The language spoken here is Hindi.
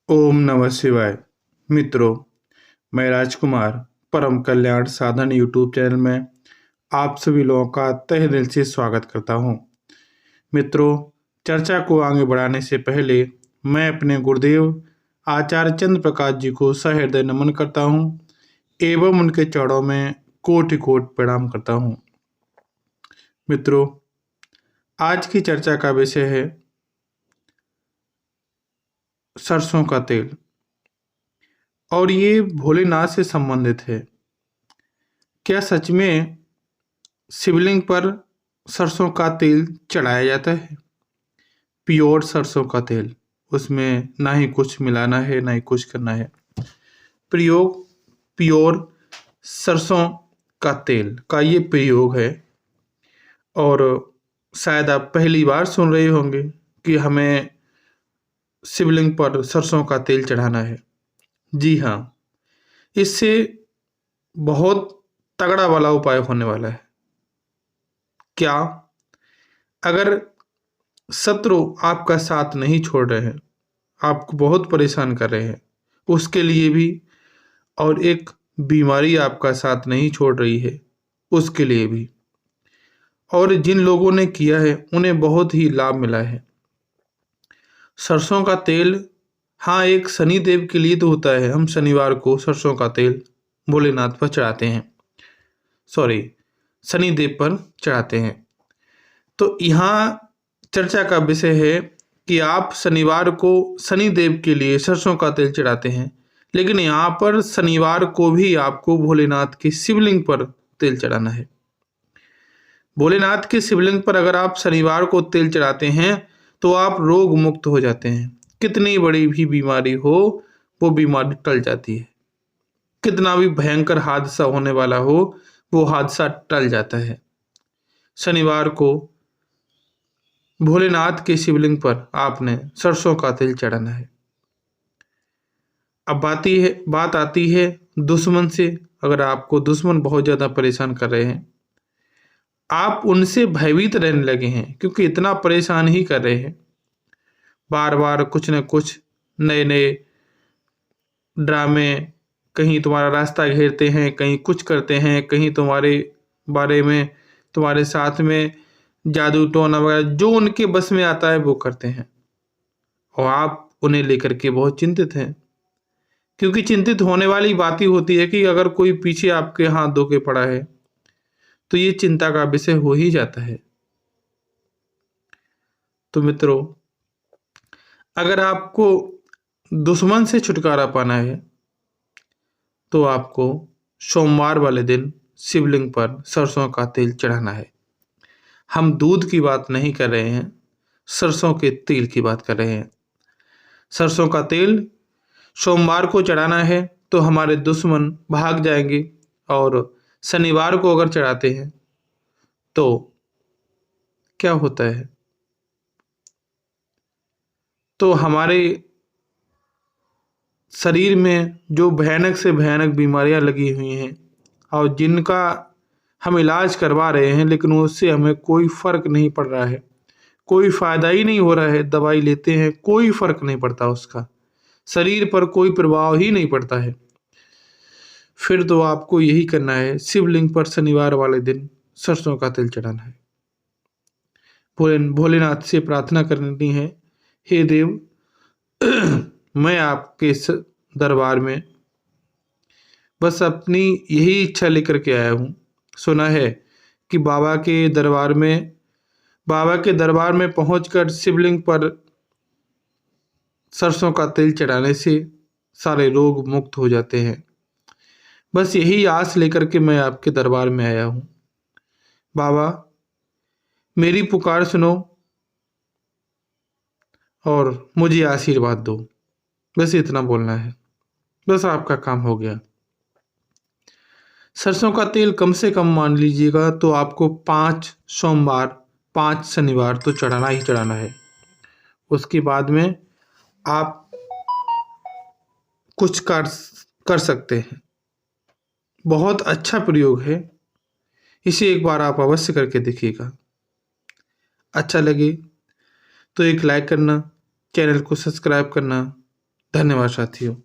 ओम नमः शिवाय। मित्रों, मैं राजकुमार परम कल्याण साधन यूट्यूब चैनल में आप सभी लोगों का तहे दिल से स्वागत करता हूं। मित्रों, चर्चा को आगे बढ़ाने से पहले मैं अपने गुरुदेव आचार्य चंद्र प्रकाश जी को सहृदय नमन करता हूं एवं उनके चरणों में कोटि कोटि प्रणाम करता हूं। मित्रों, आज की चर्चा का विषय है सरसों का तेल और ये भोलेनाथ से संबंधित है। क्या सच में शिवलिंग पर सरसों का तेल चढ़ाया जाता है? प्योर सरसों का तेल, उसमें ना ही कुछ मिलाना है ना ही कुछ करना है। प्रयोग प्योर सरसों का तेल का ये प्रयोग है। और शायद आप पहली बार सुन रहे होंगे कि हमें शिवलिंग पर सरसों का तेल चढ़ाना है। जी हाँ, इससे बहुत तगड़ा वाला उपाय होने वाला है। क्या? अगर शत्रु आपका साथ नहीं छोड़ रहे हैं, आपको बहुत परेशान कर रहे हैं, उसके लिए भी, और एक बीमारी आपका साथ नहीं छोड़ रही है, उसके लिए भी, और जिन लोगों ने किया है उन्हें बहुत ही लाभ मिला है। सरसों का तेल, हाँ, एक शनि देव के लिए तो होता है। हम शनिवार को सरसों का तेल भोलेनाथ पर चढ़ाते हैं, सॉरी, शनि देव पर चढ़ाते हैं। तो यहाँ चर्चा का विषय है कि आप शनिवार को शनि देव के लिए सरसों का तेल चढ़ाते हैं, लेकिन यहाँ पर शनिवार को भी आपको भोलेनाथ के शिवलिंग पर तेल चढ़ाना है। भोलेनाथ के शिवलिंग पर अगर आप शनिवार को तेल चढ़ाते हैं तो आप रोग मुक्त हो जाते हैं। कितनी बड़ी भी बीमारी हो, वो बीमारी टल जाती है। कितना भी भयंकर हादसा होने वाला हो, वो हादसा टल जाता है। शनिवार को भोलेनाथ के शिवलिंग पर आपने सरसों का तेल चढ़ाना है। अब बात आती है दुश्मन से। अगर आपको दुश्मन बहुत ज़्यादा परेशान कर रहे हैं, आप उनसे भयभीत रहने लगे हैं क्योंकि इतना परेशान ही कर रहे हैं, बार बार कुछ न कुछ नए नए ड्रामे, कहीं तुम्हारा रास्ता घेरते हैं, कहीं कुछ करते हैं, कहीं तुम्हारे बारे में, तुम्हारे साथ में जादू टोना वगैरह जो उनके बस में आता है वो करते हैं, और आप उन्हें लेकर के बहुत चिंतित हैं। क्योंकि चिंतित होने वाली बात ही होती है कि अगर कोई पीछे आपके हाथ धो के पड़ा है तो ये चिंता का विषय हो ही जाता है। तो मित्रों, अगर आपको दुश्मन से छुटकारा पाना है तो आपको सोमवार वाले दिन शिवलिंग पर सरसों का तेल चढ़ाना है। हम दूध की बात नहीं कर रहे हैं, सरसों के तेल की बात कर रहे हैं। सरसों का तेल सोमवार को चढ़ाना है तो हमारे दुश्मन भाग जाएंगे, और शनिवार को अगर चढ़ाते हैं तो क्या होता है, तो हमारे शरीर में जो भयानक से भयानक बीमारियां लगी हुई हैं और जिनका हम इलाज करवा रहे हैं लेकिन उससे हमें कोई फर्क नहीं पड़ रहा है, कोई फायदा ही नहीं हो रहा है, दवाई लेते हैं कोई फर्क नहीं पड़ता, उसका शरीर पर कोई प्रभाव ही नहीं पड़ता है, फिर तो आपको यही करना है, शिवलिंग पर शनिवार वाले दिन सरसों का तेल चढ़ाना है। भोलेनाथ से प्रार्थना करनी है, हे देव, मैं आपके इस दरबार में बस अपनी यही इच्छा लेकर के आया हूँ। सुना है कि बाबा के दरबार में पहुंचकर शिवलिंग पर सरसों का तेल चढ़ाने से सारे रोग मुक्त हो जाते हैं। बस यही आस लेकर के मैं आपके दरबार में आया हूँ। बाबा, मेरी पुकार सुनो और मुझे आशीर्वाद दो। बस इतना बोलना है, बस आपका काम हो गया। सरसों का तेल कम से कम मान लीजिएगा तो आपको 5 सोमवार 5 शनिवार तो चढ़ाना ही चढ़ाना है। उसके बाद में आप कुछ कर सकते हैं। बहुत अच्छा प्रयोग है, इसे एक बार आप अवश्य करके देखिएगा। अच्छा लगे तो एक लाइक करना, चैनल को सब्सक्राइब करना। धन्यवाद साथियों।